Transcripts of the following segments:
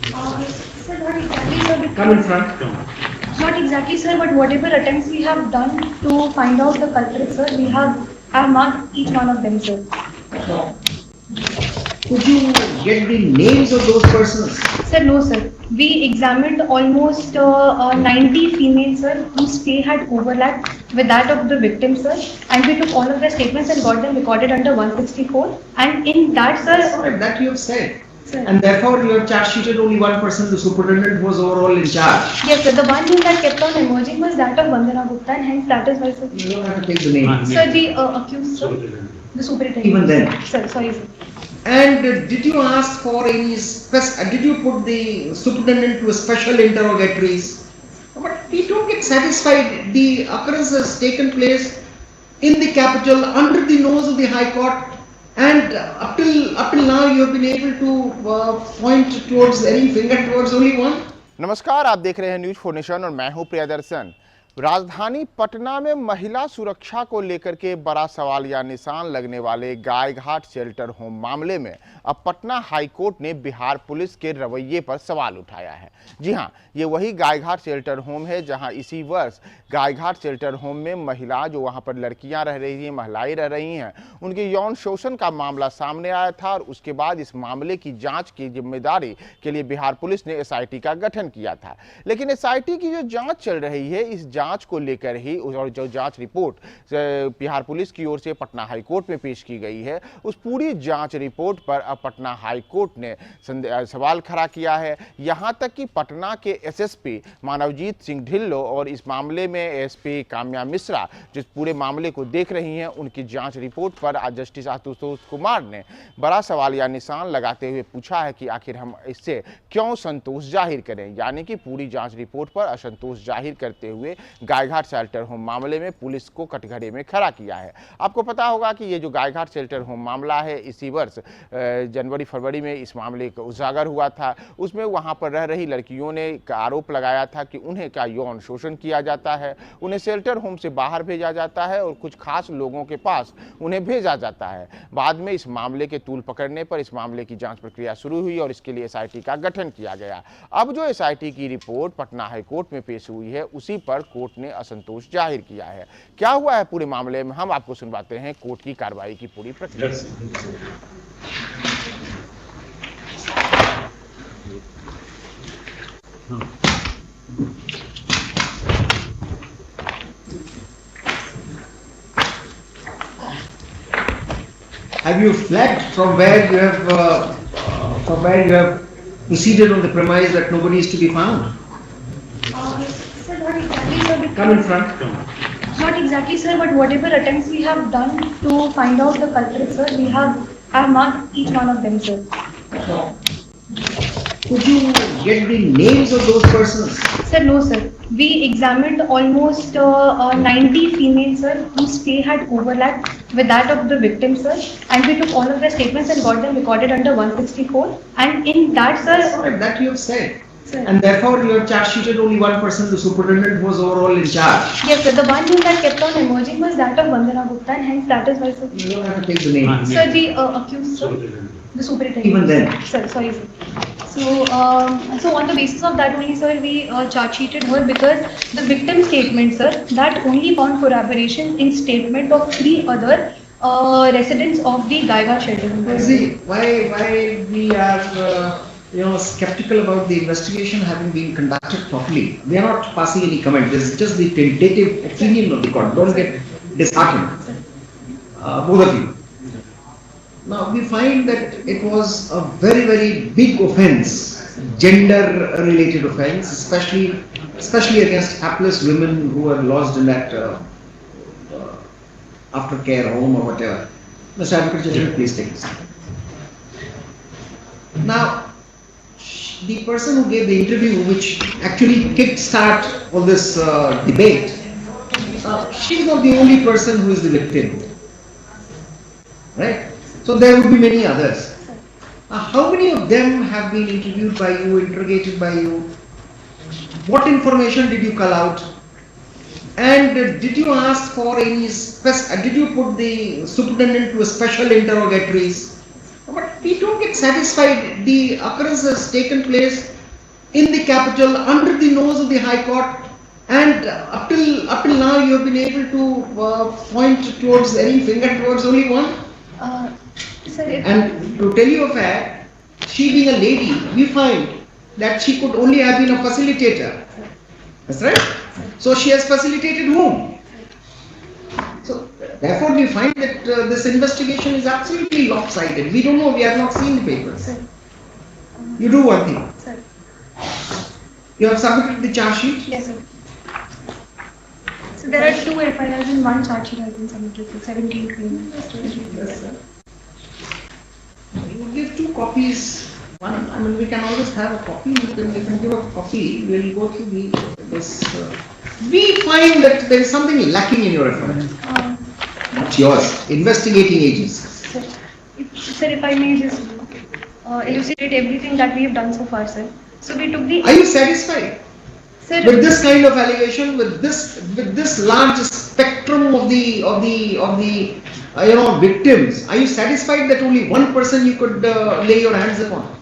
Sir, not exactly, sir. Come in front. Not exactly, sir, but whatever attempts we have done to find out the culprit, sir, we have marked each one of them, sir. Could you get the names of those persons? Sir, no, sir. We examined almost 90 females, sir, whose pay had overlapped with that of the victim, sir, and we took all of their statements and got them recorded under 164. And in that, That's sir, right, that you have said. sir, And therefore you have charge sheeted only one person, the superintendent who was overall in charge. yes, sir, the one name that kept on emerging was that of Vandana Gupta, and hence that is why, sir. You don't have to take the name. Sir, the accused, sir, the superintendent. Even then. Sir, sorry, sir. And did you ask for any did you put the superintendent to a special interrogatories? But we don't get satisfied. The occurrence has taken place in the capital under the nose of the High Court, and up till now you have been able to point towards any finger towards only one. नमस्कार, आप देख रहे हैं news 4 nation और मैं हूं प्रियदर्शन। राजधानी पटना में महिला सुरक्षा को लेकर के बड़ा सवाल या निशान लगने वाले गायघाट शेल्टर होम मामले में अब पटना हाई कोर्ट ने बिहार पुलिस के रवैये पर सवाल उठाया है। जी हां, ये वही गायघाट शेल्टर होम है जहां इसी वर्ष गायघाट शेल्टर होम में महिला जो वहां पर लड़कियां रह रही हैं, महिलाएं रह रही हैं, उनके यौन शोषण का मामला सामने आया था और उसके बाद इस मामले की जांच की जिम्मेदारी के लिए बिहार पुलिस ने एसआईटी का गठन किया था। लेकिन एसआईटी की जो जांच चल रही है, इस जांच को लेकर ही और जो जांच रिपोर्ट बिहार पुलिस की ओर से पटना हाई कोर्ट में पेश की गई है, उस पूरी जांच रिपोर्ट पर अब पटना हाई कोर्ट ने सवाल खड़ा किया है। यहां तक कि पटना के एसएसपी मानवजीत सिंह ढिल्लो और इस मामले में एसपी काम्या मिश्रा जिस पूरे मामले को देख रही हैं, उनकी जांच रिपोर्ट पर आज जस्टिस आशुतोष कुमार ने बड़ा सवाल या निशान लगाते हुए पूछा है कि आखिर हम इससे क्यों संतोष जाहिर करें, यानी कि पूरी जांच रिपोर्ट पर असंतोष जाहिर करते हुए गायघाट शेल्टर होम मामले में पुलिस को कटघरे में खड़ा किया है। आपको पता होगा कि ये जो गायघाट शेल्टर होम मामला है, इसी वर्ष जनवरी फरवरी में इस मामले का उजागर हुआ था। उसमें वहां पर रह रही लड़कियों ने आरोप लगाया था कि उन्हें का यौन शोषण किया जाता है, उन्हें शेल्टर होम से बाहर भेजा जाता है और कुछ खास लोगों के पास उन्हें भेजा जाता है। बाद में इस मामले के तूल पकड़ने पर इस मामले की जांच प्रक्रिया शुरू हुई और इसके लिए एसआईटी का गठन किया गया। अब जो एसआईटी की रिपोर्ट पटना हाई कोर्ट में पेश हुई है, उसी पर कोर्ट ने असंतोष जाहिर किया है। क्या हुआ है पूरे मामले में, हम आपको सुनवाते हैं कोर्ट की कार्रवाई की पूरी प्रक्रिया। Have you fled from where you have proceeded on the premise that nobody is to be found? Sir, not exactly, sir. Come in front. Not exactly, sir, but whatever attempts we have done to find out the culprit, sir, we have marked each one of them, sir. Could you get the names of those persons? Sir, no, sir. We examined almost 90 females, sir, whose pay had overlapped with that of the victim, sir, and we took all of their statements and got them recorded under 164. And in that, That's sir, right, that you have said. sir, And therefore you have charge sheeted only one person, the superintendent who was overall in charge. yes, sir, the one name that kept on emerging was that of Vandana Gupta, and hence that is why, sir. You don't have to take the name. Sir, the accused, sir, the superintendent. Even then. Sir, sorry, sir. So on the basis of that only, sir, we charge sheeted her because the victim statement, sir, that only found corroboration in statement of 3 other residents of the Gaiga shelter. See, why we are skeptical about the investigation having been conducted properly. We are not passing any comment. This is just the tentative opinion of the court. Don't get disheartened, both of you. Now we find that it was a very, very big offence, gender-related offence, especially against hapless women who were lodged in that aftercare home or whatever. Mr. Advocate General, please take this. Now, the person who gave the interview, which actually kick-start all this debate, she's not the only person who is the victim, right? So there would be many others. How many of them have been interviewed by you, interrogated by you? What information did you cull out? And did you ask for any did you put the superintendent to a special interrogatories? But we don't get satisfied. The occurrence has taken place in the capital, under the nose of the High Court, and up till now you have been able to point towards any finger towards only one. Sir, And to tell you a fact, she being a lady, we find that she could only have been a facilitator. That's right. So she has facilitated whom? So therefore we find that this investigation is absolutely lopsided. We don't know, we have not seen the papers. Sir. You do one thing. Sir. You have submitted the charge sheet? Yes, sir. So there are 2 FIRs and 1 charge sheet has been submitted for 17 criminals. Yes, sir. We will give 2 copies. One, I mean, we can always have a copy. You can give a copy. We will go through this. We find that there is something lacking in your effort. Not yours. Investigating agencies. Sir, if I may just elucidate everything that we have done so far, sir. So we took the. Are you satisfied? Sir, With this kind of allegation, with this large spectrum of the victims, are you satisfied that only one person you could lay your hands upon?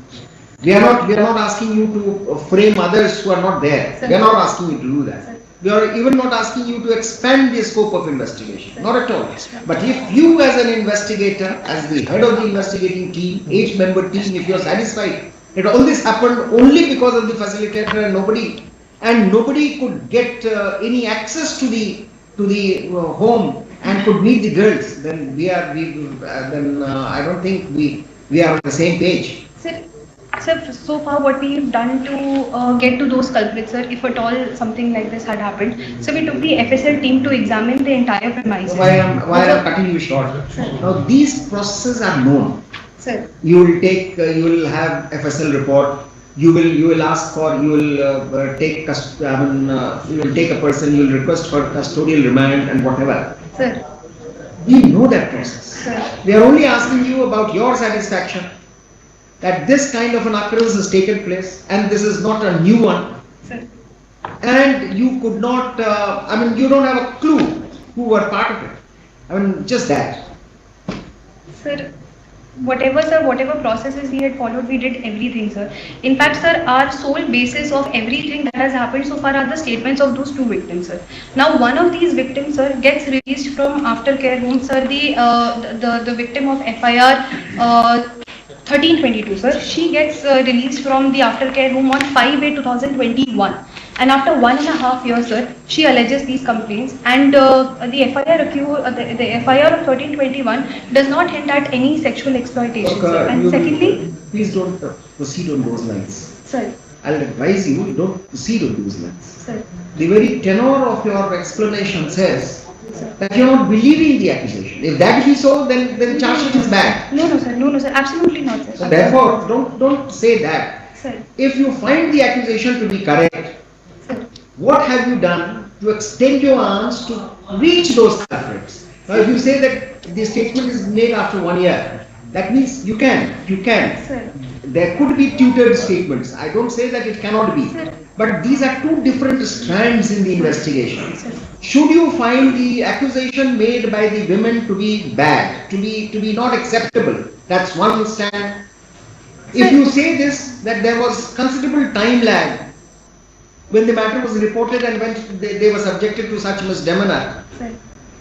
We are not asking you to frame others who are not there. Sir. We are not asking you to do that. Sir. We are even not asking you to expand the scope of investigation. Not at all. But if you as an investigator, as the head of the investigating team, 8-member team, if you are satisfied that all this happened only because of the facilitator and nobody could get any access to the home and could meet the girls, then I don't think we are on the same page. Sir, so far what we have done to get to those culprits, sir, if at all something like this had happened. So we took the FSL team to examine the entire premises. Why I am cutting you short? Sir. Now these processes are known. Sir. You will have FSL report. You will ask for, you will take a person, you will request for custodial remand and whatever. Sir. We know that process. Sir. We are only asking you about your satisfaction that this kind of an occurrence has taken place and this is not a new one. Sir. And you could not, you don't have a clue who were part of it. Just that. Sir, whatever processes we had followed, we did everything, sir. In fact, sir, our sole basis of everything that has happened so far are the statements of those 2 victims, sir. Now, one of these victims, sir, gets released from aftercare home, sir. The victim of FIR 1322, sir. She gets released from the aftercare home on 5/8/2021. And after 1.5 years, sir, she alleges these complaints, and the FIR of 1321 does not hint at any sexual exploitation, sir. And secondly, please don't proceed on those lines. Sir. I'll advise you, don't proceed on those lines. Sir. The very tenor of your explanation says Sir. that you are not believing the accusation. If that be so, then the charge sheet is bad. No, sir, absolutely not, sir. So therefore, don't say that. Sir. If you find the accusation to be correct, Sir. what have you done to extend your arms to reach those culprits? Now, if you say that the statement is made after 1 year, that means you can. Sir. There could be tutored statements. I don't say that it cannot be. Sir. But these are 2 different strands in the investigation. Sir. Should you find the accusation made by the women to be bad, to be not acceptable, that's one stand. If you say this, that there was considerable time lag when the matter was reported and when they were subjected to such misdemeanor.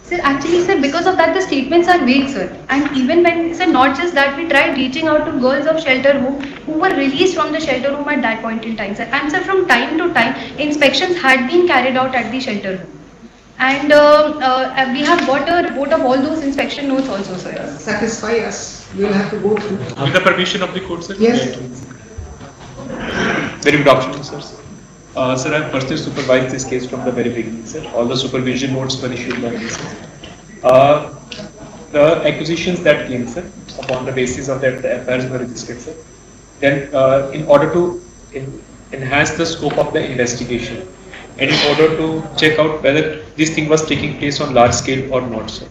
Sir, actually, sir, because of that, the statements are vague, sir. And even when, sir, not just that, we tried reaching out to girls of shelter home who were released from the shelter home at that point in time, sir. And, sir, from time to time, inspections had been carried out at the shelter home. And we have got a report of all those inspection notes also, sir. Satisfy us. We will have to go through. With the permission of the court, sir? Yes. Very good afternoon, sir. Sir, I have personally supervised this case from the very beginning, sir. All the supervision notes were issued by me, sir. The accusations that came, sir, upon the basis of that, the affairs were registered, sir. Then, in order to enhance the scope of the investigation, and in order to check out whether this thing was taking place on large scale or not, sir,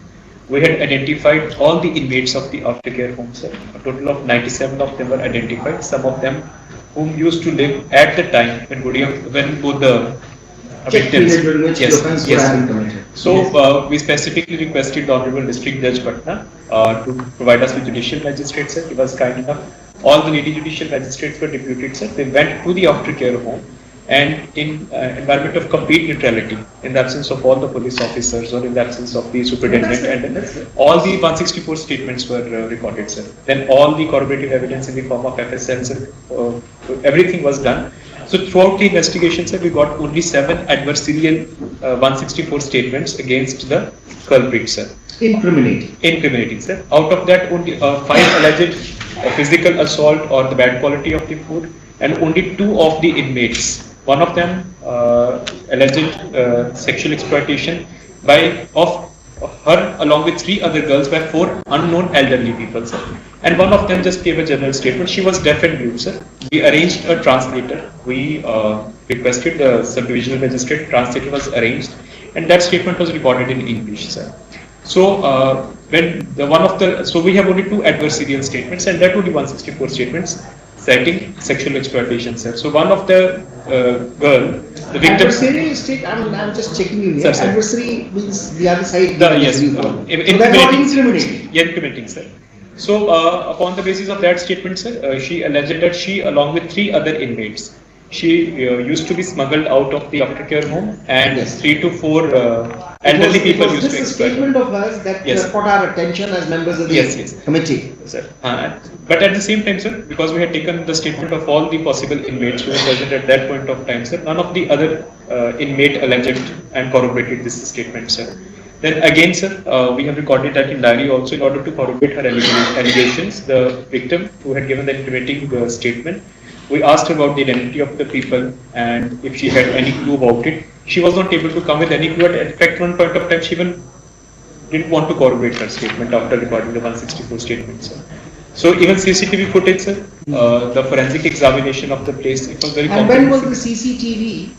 we had identified all the inmates of the aftercare home, sir. A total of 97 of them were identified. Some of them whom used to live at the time when both the victims. Yes. So we specifically requested the Honorable District Judge Patna to provide us with judicial magistrate, sir. He was kind enough all the lady judicial magistrates were deputed, sir. They went to the aftercare home, and in environment of complete neutrality, in the absence of all the police officers or in the absence of the superintendent, and all the 164 statements were recorded, sir. Then all the corroborative evidence in the form of FSL, sir, everything was done. So throughout the investigation, sir, we got only 7 adversarial 164 statements against the culprit, sir. Incriminating, sir. Out of that, only 5 alleged physical assault or the bad quality of the food, and only 2 of the inmates. One of them alleged sexual exploitation of her along with 3 other girls by 4 unknown elderly people, sir. And one of them just gave a general statement. She was deaf and mute, sir. We arranged a translator. We requested the sub-divisional magistrate. Translator was arranged, and that statement was recorded in English, sir. So so we have only 2 adversarial statements, and that only 164 statements citing sexual exploitation, sir. So one of the girl, the victim. Adversarial state. I'm just checking you here. Sir. Adversary means the other side. Yes. Incriminating, sir. So upon the basis of that statement, sir, she alleged that she, along with 3 other inmates, she used to be smuggled out of the aftercare home, and yes. 3 to 4 elderly people used to exploit. This is a statement of hers that yes. caught our attention as members of the committee. Sir. But at the same time, sir, because we had taken the statement of all the possible inmates who were present at that point of time, sir, none of the other inmate alleged and corroborated this statement, sir. Then again, sir, we have recorded that in diary also in order to corroborate her allegations. The victim who had given the incriminating statement, we asked her about the identity of the people and if she had any clue about it. She was not able to come with any clue. In fact, one point of time, she even didn't want to corroborate her statement after recording the 164 statements. Sir. So even CCTV footage, sir, the forensic examination of the place, it was very comprehensive. And when was the CCTV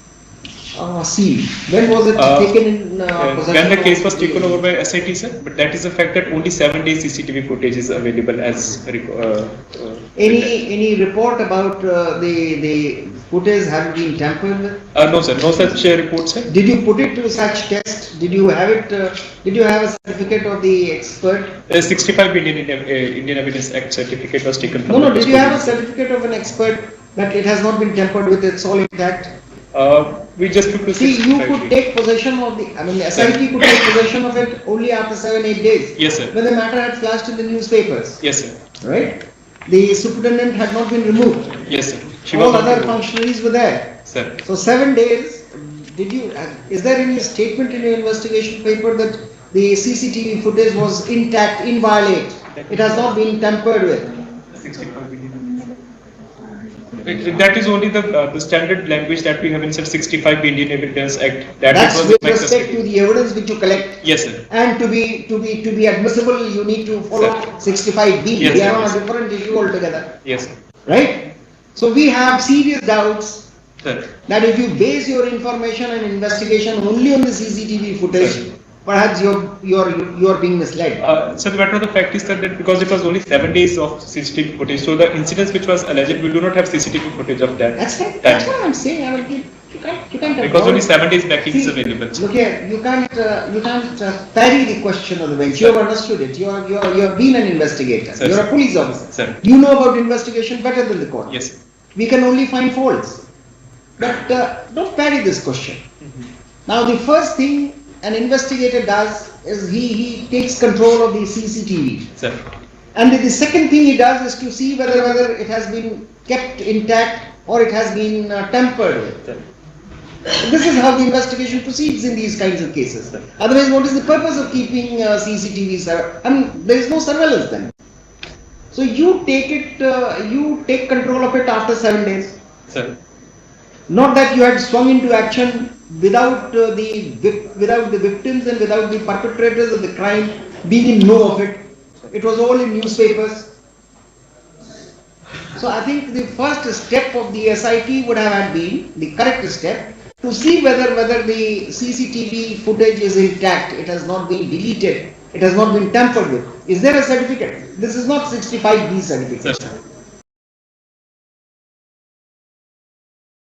sealed? When was it taken in possession? When the case was taken over by SIT, sir, but that is the fact that only 7 days CCTV footage is available as any report about the footage having been tampered with? No, sir, no such report, sir. Did you put it to such test? Did you have it? Did you have a certificate of the expert? 65 Indian Evidence Act certificate was taken. No, did you have a certificate of an expert that it has not been tampered with? It's all intact. We just took to see. You could take possession of the. I mean, SIT could take possession of it only after 7-8 days. Yes, sir. When the matter had flashed in the newspapers. Yes, sir. Right. The superintendent had not been removed. Yes, sir. All other functionaries were there. Sir. So 7 days. Did you? Is there any statement in your investigation paper that the CCTV footage was intact, inviolate? It has not been tampered with. 65 billion. That is only the standard language that we have in 65 Indian Evidence Act. That's with respect to the evidence which you collect. Yes, sir. And to be admissible, you need to follow 65B. Yes, we are on a different issue altogether. Yes, sir. Right? So we have serious doubts, sir, that if you base your information and investigation only on the CCTV footage, sir, perhaps you're being misled. So the matter of the fact is that because it was only 7 days of CCTV footage, so the incidents which was alleged, we do not have CCTV footage of that. That's right. That's what I'm saying. I mean, you can't because only 7 days backing is available. Look here, you can't parry the question of the bench. You have understood it. You have been an investigator. Sir, you're a police officer. Sir. You know about investigation better than the court. Yes, sir. We can only find faults. But don't parry this question. Now the first thing an investigator does is he takes control of the CCTV. Sir. And the second thing he does is to see whether it has been kept intact or it has been tampered with. Sir. This is how the investigation proceeds in these kinds of cases. Sir. Otherwise, what is the purpose of keeping CCTV? I mean, there is no surveillance then. So you take control of it after 7 days. Sir. Not that you had swung into action without the victims and without the perpetrators of the crime being in know of it. It was all in newspapers. So I think the first step of the SIT would have been the correct step to see whether the CCTV footage is intact. It has not been deleted. It has not been tampered with. Is there a certificate? This is not 65B certificate. Sir.